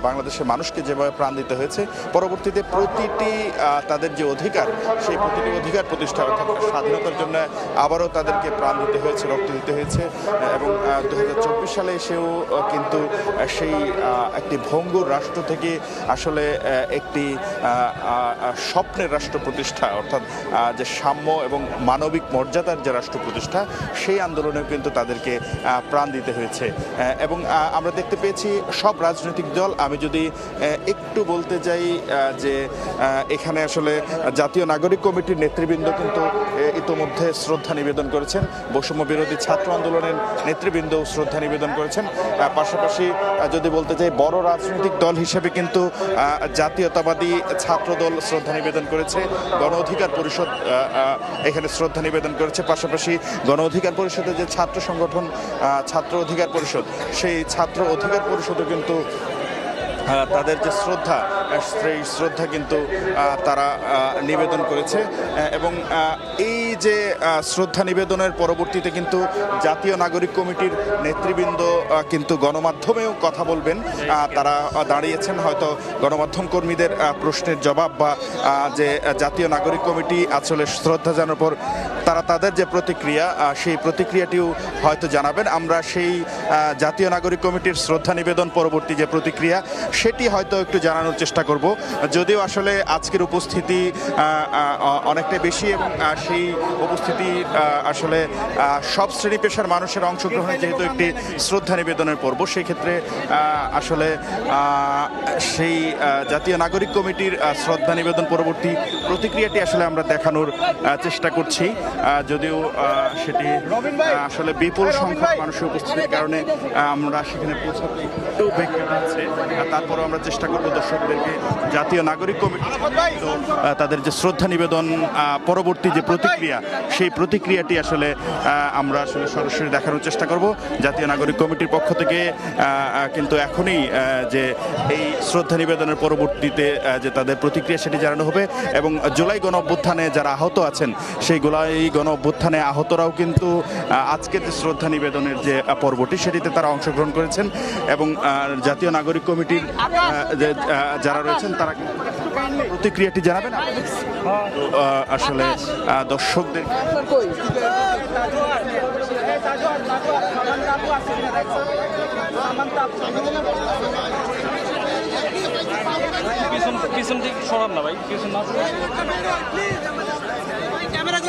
বাংলাদেশের মানুষকে যেভাবে প্রাণ দিতে হয়েছে, পরবর্তীতে প্রতিটি তাদের যে অধিকার, সেই প্রতিটি অধিকার প্রতিষ্ঠা অর্থাৎ স্বাধীনতার জন্য আবারও তাদেরকে প্রাণ দিতে হয়েছে, রক্ত দিতে হয়েছে। এবং 2024 সালে এসেও কিন্তু সেই একটি ভঙ্গুর রাষ্ট্র থেকে আসলে একটি স্বপ্নের রাষ্ট্র প্রতিষ্ঠা, অর্থাৎ যে সাম্য এবং মানবিক মর্যাদার যে রাষ্ট্র প্রতিষ্ঠা, সেই আন্দোলনেও কিন্তু তাদেরকে প্রাণ দিতে হয়েছে। এবং আমরা দেখতে পেয়েছি সব রাজনৈতিক দল, আমি যদি একটু বলতে যাই যে এখানে আসলে জাতীয় নাগরিক কমিটির নেতৃবৃন্দ কিন্তু ইতোমধ্যে শ্রদ্ধা নিবেদন করেছেন, বৈষম্য বিরোধী ছাত্র আন্দোলনের নেতৃবৃন্দ শ্রদ্ধা নিবেদন করেছেন। পাশাপাশি যদি বলতে যাই বড় রাজনৈতিক দল হিসেবে কিন্তু জাতীয়তাবাদী ছাত্র দল শ্রদ্ধা নিবেদন করেছে, গণ অধিকার পরিষদ এখানে শ্রদ্ধা নিবেদন করেছে। পাশাপাশি গণ অধিকার পরিষদের যে ছাত্র সংগঠন ছাত্র অধিকার পরিষদ, সেই ছাত্র অধিকার পরিষদও কিন্তু তাদের যে শ্রদ্ধা, সেই শ্রদ্ধা কিন্তু তারা নিবেদন করেছে। এবং এই যে শ্রদ্ধা নিবেদনের পরবর্তীতে কিন্তু জাতীয় নাগরিক কমিটির নেতৃবৃন্দ কিন্তু গণমাধ্যমেও কথা বলবেন। তারা দাঁড়িয়েছেন, হয়তো গণমাধ্যম কর্মীদের প্রশ্নের জবাব বা যে জাতীয় নাগরিক কমিটি আসলে শ্রদ্ধা জানানোর পর তারা তাদের যে প্রতিক্রিয়া, সেই প্রতিক্রিয়াটিও হয়তো জানাবেন। আমরা সেই জাতীয় নাগরিক কমিটির শ্রদ্ধা নিবেদন পরবর্তী যে প্রতিক্রিয়া, সেটি হয়তো একটু জানানোর চেষ্টা করব। যদিও আসলে আজকের উপস্থিতি অনেকটা বেশি এবং সেই উপস্থিতি আসলে সব শ্রেণী পেশার মানুষের অংশগ্রহণে যেহেতু একটি শ্রদ্ধা নিবেদনের পর্ব, সেই ক্ষেত্রে আসলে সেই জাতীয় নাগরিক কমিটির শ্রদ্ধা নিবেদন পরবর্তী প্রতিক্রিয়াটি আসলে আমরা দেখানোর চেষ্টা করছি। যদিও সেটি আসলে বিপুল সংখ্যক মানুষের উপস্থিতির কারণে আমরা সেখানে পৌঁছাতে একটু ব্যাঘাত আছে। তারপরে আমরা চেষ্টা করব দর্শকদেরকে জাতীয় নাগরিক কমিটি তাদের যে শ্রদ্ধা নিবেদন পরবর্তী যে প্রতিক্রিয়া, সেই প্রতিক্রিয়াটি আসলে আমরা আসলে সরাসরি দেখানোর চেষ্টা করব। জাতীয় নাগরিক কমিটির পক্ষ থেকে কিন্তু এখনই যে এই শ্রদ্ধা নিবেদনের পরবর্তীতে যে তাদের প্রতিক্রিয়া সেটি জানানো হবে। এবং জুলাই গণ অভ্যুত্থানে যারা আহত আছেন, সেই গণ অভ্যুত্থানে আহতরাও কিন্তু আজকের যে শ্রদ্ধা নিবেদনের যে পর্বটি, সেটিতে তারা অংশগ্রহণ করেছেন। এবং জাতীয় নাগরিক কমিটির যারা রয়েছেন তারা প্রতিক্রিয়াটি জানাবেন আসলে দর্শকদের।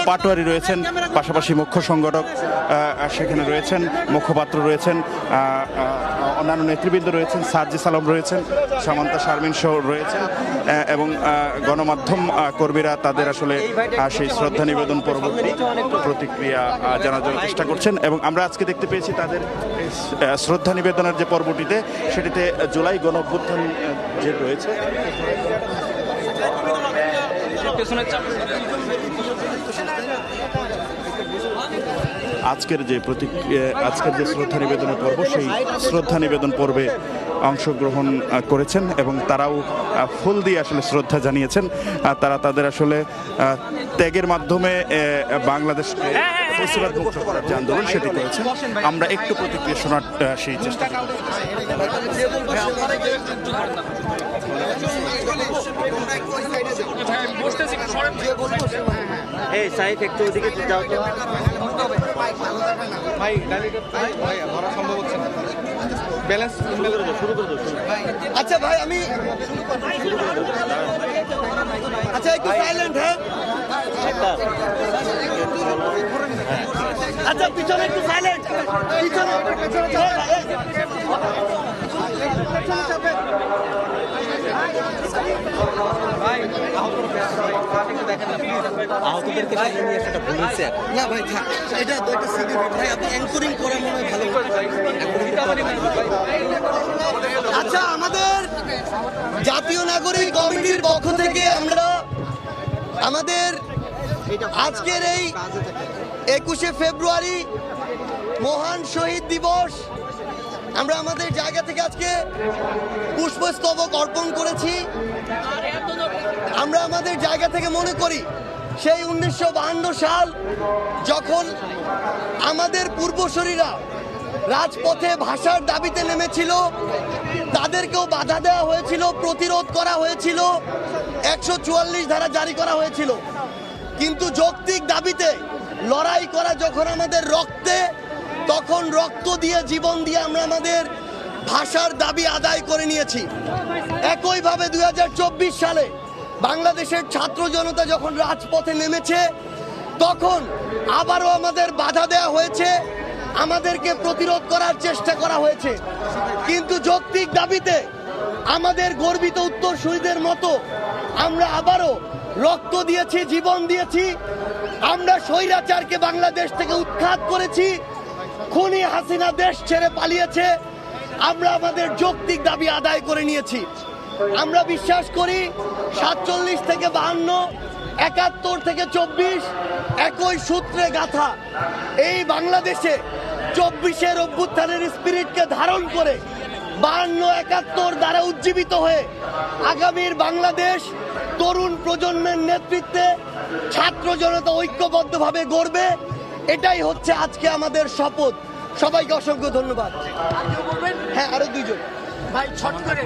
পাটোয়ারি রয়েছেন, পাশাপাশি মুখ্য সংগঠক সেখানে রয়েছেন, মুখপাত্র রয়েছেন, অন্যান্য নেতৃবৃন্দ রয়েছেন, সার্জিস আলম রয়েছেন, সামান্তা শারমিন সহ রয়েছেন এবং গণমাধ্যম কর্মীরা তাদের আসলে সেই শ্রদ্ধা নিবেদন পরবর্তী প্রতিক্রিয়া জানার জন্য চেষ্টা করছেন। এবং আমরা আজকে দেখতে পেয়েছি তাদের শ্রদ্ধা নিবেদনের যে পর্বটিতে, সেটিতে জুলাই গণঅভ্যুত্থান যে রয়েছে আজকের যে শ্রদ্ধা নিবেদনের পর্ব, সেই শ্রদ্ধা নিবেদন পর্বে অংশগ্রহণ করেছেন এবং তারাও ফুল দিয়ে আসলে শ্রদ্ধা জানিয়েছেন। তারা তাদের আসলে ত্যাগের মাধ্যমে বাংলাদেশকে ফেসিবাদ মুক্ত করার যে আন্দোলন সেটি করেছেন। আমরা একটু প্রতিক্রিয়া শোনার সেই চেষ্টা করি। একটু ওদিকে যাও তো ভাই, ধরা সম্ভব হচ্ছে না, ব্যালেন্স শুরু করে দাও। আচ্ছা ভাই, আমি আচ্ছা একটু সাইলেন্ট। হ্যাঁ আচ্ছা, পিছনে একটু সাইলেন্ট, পিছনে ভাই আহতদেরকে সামনে নিয়ে সেটা ভুল হয়েছে না ভাই। এটা তো একটা সিডি ভাই, আপনি অ্যাঙ্করিং করে মনে হয় ভালো। আচ্ছা, আমাদের জাতীয় নাগরিক কমিটির পক্ষ থেকে আমরা আমাদের আজকের এই 21শে ফেব্রুয়ারি মহান শহীদ দিবস আমরা আমাদের জায়গা থেকে আজকে পুষ্পস্তবক অর্পণ করেছি। আমরা আমাদের জায়গা থেকে মনে করি সেই 1952 সাল যখন আমাদের পূর্বসূরীরা রাজপথে ভাষার দাবিতে নেমেছিল, তাদেরকেও বাধা দেওয়া হয়েছিল, প্রতিরোধ করা হয়েছিল, 144 ধারা জারি করা হয়েছিল। কিন্তু যৌক্তিক দাবিতে লড়াই করা যখন আমাদের রক্তে, তখন রক্ত দিয়ে, জীবন দিয়ে আমরা আমাদের ভাষার দাবি আদায় করে নিয়েছি। একইভাবে 2024 সালে বাংলাদেশের ছাত্র জনতা যখন রাজপথে নেমেছে, তখন আবারও আমাদের বাধা দেওয়া হয়েছে, আমাদেরকে প্রতিরোধ করার চেষ্টা করা হয়েছে। কিন্তু যৌক্তিক দাবিতে আমাদের গর্বিত উত্তরসূরিদের মতো আমরা আবারও রক্ত দিয়েছি, জীবন দিয়েছি। আমরা স্বৈরাচারকে বাংলাদেশ থেকে উৎখাত করেছি। খুনি হাসিনা দেশ ছেড়ে পালিয়েছে, আমরা আমাদের যৌক্তিক দাবি আদায় করে নিয়েছি। আমরা বিশ্বাস করি 47 থেকে 52, 71 থেকে 24 একই সূত্রে গাথা এই বাংলাদেশে 24-এর অভ্যুত্থানের স্পিরিটকে ধারণ করে 52, 71 দ্বারা উজ্জীবিত হয়ে আগামীর বাংলাদেশ তরুণ প্রজন্মের নেতৃত্বে ছাত্র জনতা ঐক্যবদ্ধভাবে গড়বে। এটাই হচ্ছে আজকে আমাদের শপথ। সবাইকে অসংখ্য ধন্যবাদ। হ্যাঁ, আরো দুইজন ভাই ছট করে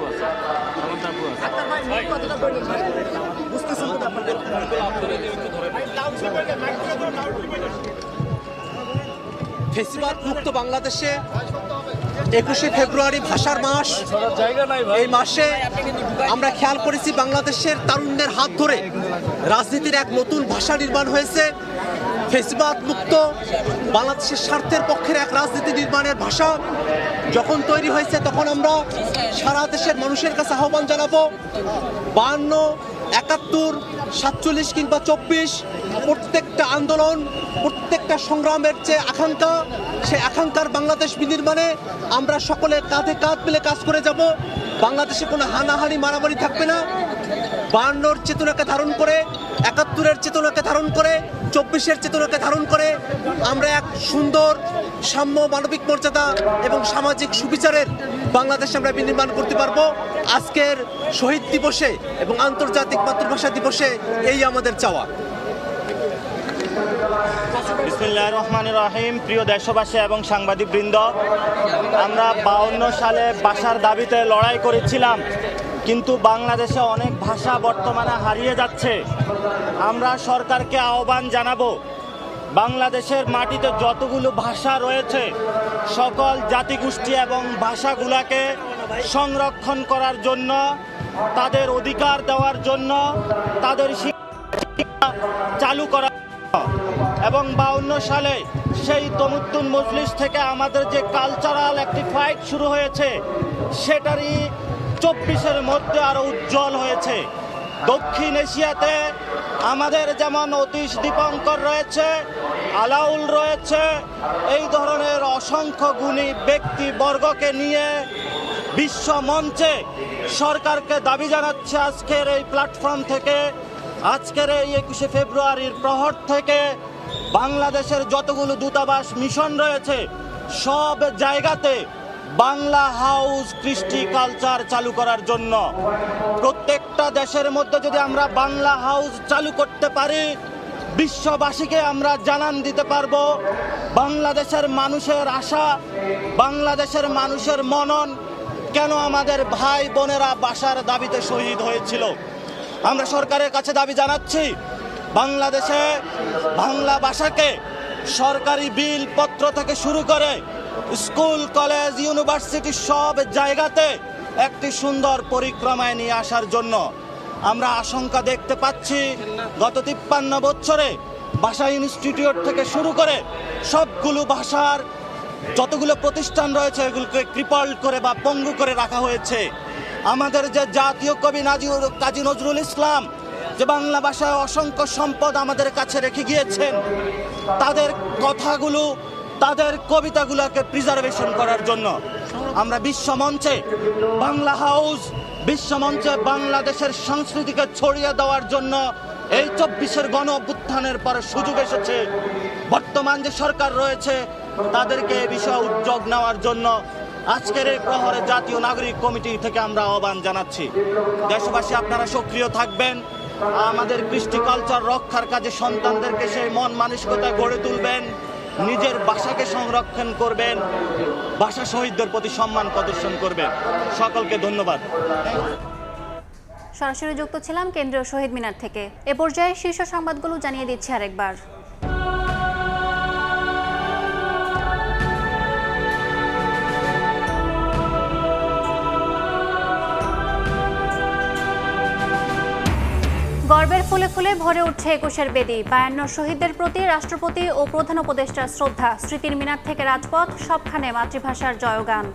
ফেসিবাদ মুক্ত বাংলাদেশে 21শে ফেব্রুয়ারি ভাষার মাস। এই মাসে আমরা খেয়াল করেছি বাংলাদেশের তারুণ্যের হাত ধরে রাজনীতির এক নতুন ভাষা নির্মাণ হয়েছে। ফেসিবাদ মুক্ত বাংলাদেশের স্বার্থের পক্ষের এক রাজনীতি নির্মাণের ভাষা যখন তৈরি হয়েছে, তখন আমরা সারা দেশের মানুষের কাছে আহ্বান জানাবো 52, 71, 47 কিংবা 24 প্রত্যেকটা আন্দোলন, প্রত্যেকটা সংগ্রামের যে আকাঙ্ক্ষা, সেই আকাঙ্ক্ষার বাংলাদেশ বিনির্মাণে আমরা সকলে কাঁধে কাঁধ মিলে কাজ করে যাব। বাংলাদেশে কোনো হানাহানি মারামারি থাকবে না। 52-র চেতনাকে ধারণ করে, 71-এর চেতনাকে ধারণ করে, 24-এর চেতনাকে ধারণ করে আমরা এক সুন্দর সাম্য, মানবিক মর্যাদা এবং সামাজিক সুবিচারের বাংলাদেশ আমরা বিনির্মাণ করতে পারবো। আজকের শহীদ দিবসে এবং আন্তর্জাতিক মাতৃভাষা দিবসে এই আমাদের চাওয়া। বিসমিল্লাহির রহমানির রহিম। প্রিয় দেশবাসী এবং সাংবাদিকবৃন্দ, আমরা 52 সালে ভাষার দাবিতে লড়াই করেছিলাম, কিন্তু বাংলাদেশে অনেক ভাষা বর্তমানে হারিয়ে যাচ্ছে। আমরা সরকারকে আহ্বান জানাবো, বাংলাদেশের মাটিতে যতগুলো ভাষা রয়েছে সকল জাতিগোষ্ঠী এবং ভাষাগুলোকে সংরক্ষণ করার জন্য, তাদের অধিকার দেওয়ার জন্য, তাদের শিক্ষা চালু করা এবং 52 সালে সেই তমুদ্দুন মজলিস থেকে আমাদের যে কালচারাল একটি ফাইট শুরু হয়েছে সেটারই 24-এর মধ্যে আরো উজ্জ্বল হয়েছে। দক্ষিণ এশিয়াতে আমাদের যেমন অতীশ দীপঙ্কর রয়েছে, আলাউল রয়েছে, এই ধরনের অসংখ্য গুণী ব্যক্তিবর্গকে নিয়ে বিশ্ব মঞ্চে সরকারকে দাবি জানাচ্ছে আজকের এই প্ল্যাটফর্ম থেকে, আজকের এই 21শে ফেব্রুয়ারির প্রহর থেকে বাংলাদেশের যতগুলো দূতাবাস মিশন রয়েছে সব জায়গাতে বাংলা হাউস কৃষ্টি কালচার চালু করার জন্য। প্রত্যেকটা দেশের মধ্যে যদি আমরা বাংলা হাউস চালু করতে পারি, বিশ্ববাসীকে আমরা জানান দিতে পারবো বাংলাদেশের মানুষের আশা, বাংলাদেশের মানুষের মনন কেন আমাদের ভাই বোনেরা ভাষার দাবিতে শহীদ হয়েছিল। আমরা সরকারের কাছে দাবি জানাচ্ছি বাংলাদেশে বাংলা ভাষাকে সরকারি বিল পত্র থেকে শুরু করে স্কুল, কলেজ, ইউনিভার্সিটি সব জায়গাতে একটি সুন্দর পরিক্রমায় নিয়ে আসার জন্য। আমরা আশঙ্কা দেখতে পাচ্ছি গত 53 বছরে ভাষা ইনস্টিটিউট থেকে শুরু করে সবগুলো ভাষার যতগুলো প্রতিষ্ঠান রয়েছে এগুলোকে ক্রিপল্ড করে বা পঙ্গু করে রাখা হয়েছে। আমাদের যে জাতীয় কবি কাজী নজরুল ইসলাম যে বাংলা ভাষায় অসংখ্য সম্পদ আমাদের কাছে রেখে গিয়েছেন, তাদের কথাগুলো, তাদের কবিতাগুলোকে প্রিজার্ভেশন করার জন্য আমরা বিশ্বমঞ্চে বাংলা হাউস, বিশ্বমঞ্চে বাংলাদেশের সংস্কৃতিকে ছড়িয়ে দেওয়ার জন্য এই 24-এর গণ অভ্যুত্থানের পরে সুযোগ এসেছে। বর্তমান যে সরকার রয়েছে তাদেরকে এই বিষয়ে উদ্যোগ নেওয়ার জন্য আজকের এই প্রহরে জাতীয় নাগরিক কমিটি থেকে আমরা আহ্বান জানাচ্ছি। দেশবাসী আপনারা সক্রিয় থাকবেন, আমাদের কৃষ্টি কালচার রক্ষার কাজে সন্তানদেরকে সেই মন মানসিকতায় গড়ে তুলবেন, নিজের ভাষাকে সংরক্ষণ করবেন, ভাষা শহীদদের প্রতি সম্মান প্রদর্শন করবেন। সকলকে ধন্যবাদ। সরাসরি যুক্ত ছিলাম কেন্দ্রীয় শহীদ মিনার থেকে। এ পর্যায়ে শীর্ষ সংবাদগুলো জানিয়ে দিচ্ছি আরেকবার। গর্বের ফুলে ফুলে ভরে উঠছে 21-এর বেদি। 52 শহীদদের প্রতি রাষ্ট্রপতি ও প্রধান উপদেষ্টার শ্রদ্ধা। স্মৃতির মিনার থেকে রাজপথ, সবখানে মাতৃভাষার জয়গান।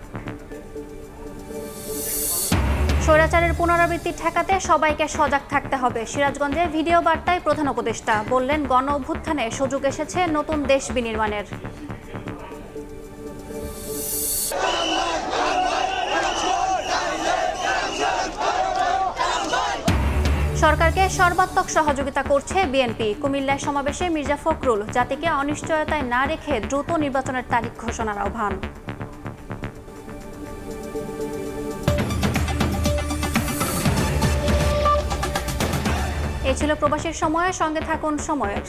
স্বৈরাচারের পুনরাবৃত্তি ঠেকাতে সবাইকে সজাগ থাকতে হবে। সিরাজগঞ্জে ভিডিও বার্তায় প্রধান উপদেষ্টা বললেন, গণ অভ্যুত্থানে সুযোগ এসেছে নতুন দেশ বিনির্মাণের। সরকারকে সর্বাত্মক সহযোগিতা করছে বিএনপি। কুমিল্লায় সমাবেশে মির্জা ফখরুল জাতিকে অনিশ্চয়তায় না রেখে দ্রুত নির্বাচনের তারিখ ঘোষণার আহ্বান। এ ছিল প্রবাসীর সময়ের সঙ্গে থাকুন সময়ের।